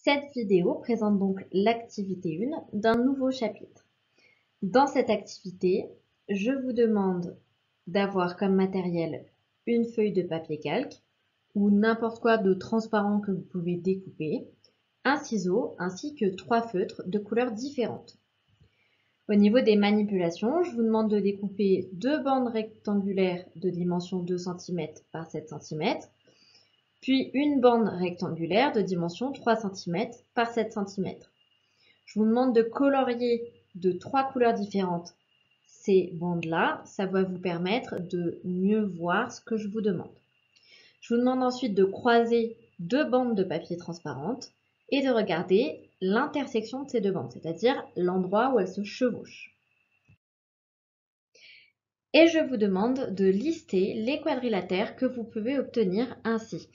Cette vidéo présente donc l'activité 1 d'un nouveau chapitre. Dans cette activité, je vous demande d'avoir comme matériel une feuille de papier calque ou n'importe quoi de transparent que vous pouvez découper, un ciseau ainsi que 3 feutres de couleurs différentes. Au niveau des manipulations, je vous demande de découper 2 bandes rectangulaires de dimension 2 cm par 7 cm, puis une bande rectangulaire de dimension 3 cm par 7 cm. Je vous demande de colorier de 3 couleurs différentes ces bandes-là. Ça va vous permettre de mieux voir ce que je vous demande. Je vous demande ensuite de croiser 2 bandes de papier transparente et de regarder l'intersection de ces 2 bandes, c'est-à-dire l'endroit où elles se chevauchent. Et je vous demande de lister les quadrilatères que vous pouvez obtenir ainsi,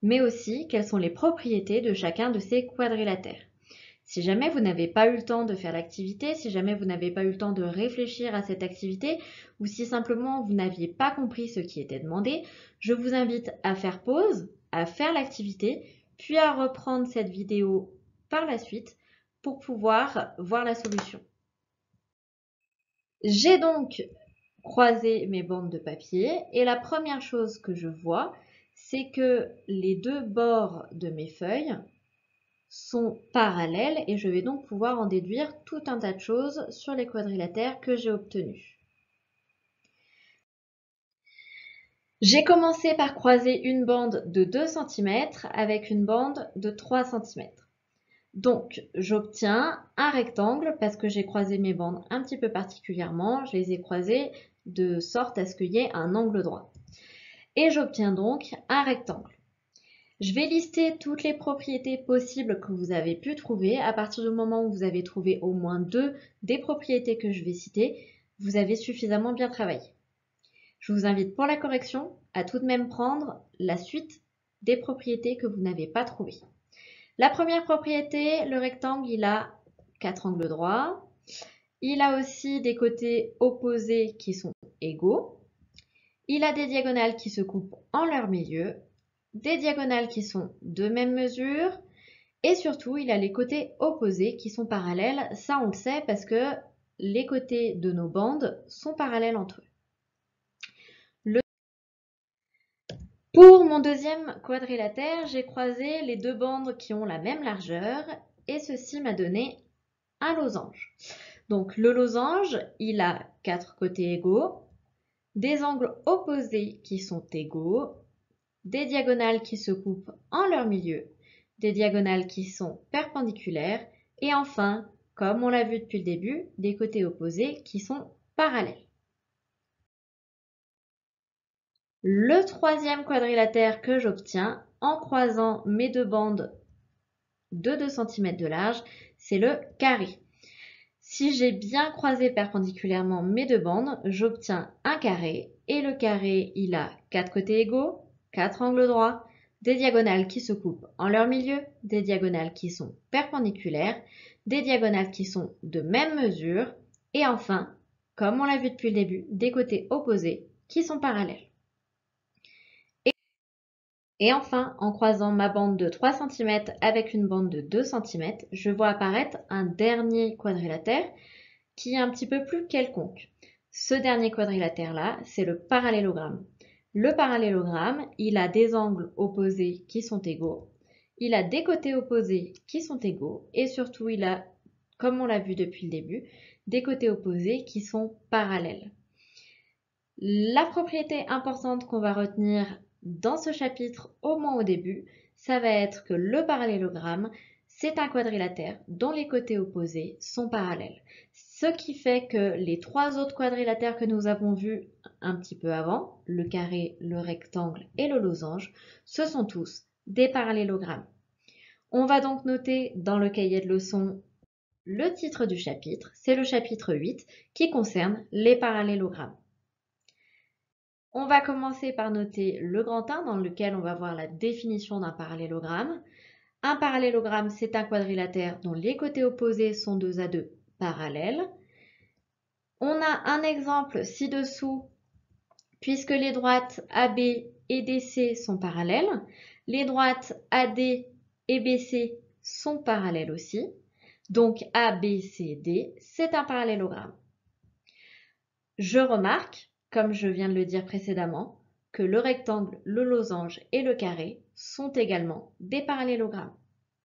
mais aussi quelles sont les propriétés de chacun de ces quadrilatères. Si jamais vous n'avez pas eu le temps de faire l'activité, si jamais vous n'avez pas eu le temps de réfléchir à cette activité, ou si simplement vous n'aviez pas compris ce qui était demandé, je vous invite à faire pause, à faire l'activité, puis à reprendre cette vidéo par la suite pour pouvoir voir la solution. J'ai donc croisé mes bandes de papier et la première chose que je vois, c'est que les 2 bords de mes feuilles sont parallèles et je vais donc pouvoir en déduire tout un tas de choses sur les quadrilatères que j'ai obtenus. J'ai commencé par croiser une bande de 2 cm avec une bande de 3 cm. Donc, j'obtiens un rectangle parce que j'ai croisé mes bandes un petit peu particulièrement. Je les ai croisées de sorte à ce qu'il y ait un angle droit. Et j'obtiens donc un rectangle. Je vais lister toutes les propriétés possibles que vous avez pu trouver. À partir du moment où vous avez trouvé au moins 2 des propriétés que je vais citer, vous avez suffisamment bien travaillé. Je vous invite pour la correction à tout de même prendre la suite des propriétés que vous n'avez pas trouvées. La première propriété, le rectangle, il a 4 angles droits. Il a aussi des côtés opposés qui sont égaux. Il a des diagonales qui se coupent en leur milieu, des diagonales qui sont de même mesure, et surtout, il a les côtés opposés qui sont parallèles. Ça, on le sait parce que les côtés de nos bandes sont parallèles entre eux. Pour mon deuxième quadrilatère, j'ai croisé les 2 bandes qui ont la même largeur et ceci m'a donné un losange. Donc le losange, il a 4 côtés égaux, des angles opposés qui sont égaux, des diagonales qui se coupent en leur milieu, des diagonales qui sont perpendiculaires et enfin, comme on l'a vu depuis le début, des côtés opposés qui sont parallèles. Le troisième quadrilatère que j'obtiens en croisant mes 2 bandes de 2 cm de large, c'est le carré. Si j'ai bien croisé perpendiculairement mes 2 bandes, j'obtiens un carré et le carré, il a 4 côtés égaux, 4 angles droits, des diagonales qui se coupent en leur milieu, des diagonales qui sont perpendiculaires, des diagonales qui sont de même mesure et enfin, comme on l'a vu depuis le début, des côtés opposés qui sont parallèles. Et enfin, en croisant ma bande de 3 cm avec une bande de 2 cm, je vois apparaître un dernier quadrilatère qui est un petit peu plus quelconque. Ce dernier quadrilatère-là, c'est le parallélogramme. Le parallélogramme, il a des angles opposés qui sont égaux, il a des côtés opposés qui sont égaux et surtout il a, comme on l'a vu depuis le début, des côtés opposés qui sont parallèles. La propriété importante qu'on va retenir dans ce chapitre, au moins au début, ça va être que le parallélogramme, c'est un quadrilatère dont les côtés opposés sont parallèles. Ce qui fait que les 3 autres quadrilatères que nous avons vus un petit peu avant, le carré, le rectangle et le losange, ce sont tous des parallélogrammes. On va donc noter dans le cahier de leçons le titre du chapitre, c'est le chapitre 8 qui concerne les parallélogrammes. On va commencer par noter le grand 1 dans lequel on va voir la définition d'un parallélogramme. Un parallélogramme, c'est un quadrilatère dont les côtés opposés sont 2 à 2 parallèles. On a un exemple ci-dessous, puisque les droites AB et DC sont parallèles. Les droites AD et BC sont parallèles aussi. Donc A, B, C, D, c'est un parallélogramme. Je remarque, comme je viens de le dire précédemment, que le rectangle, le losange et le carré sont également des parallélogrammes.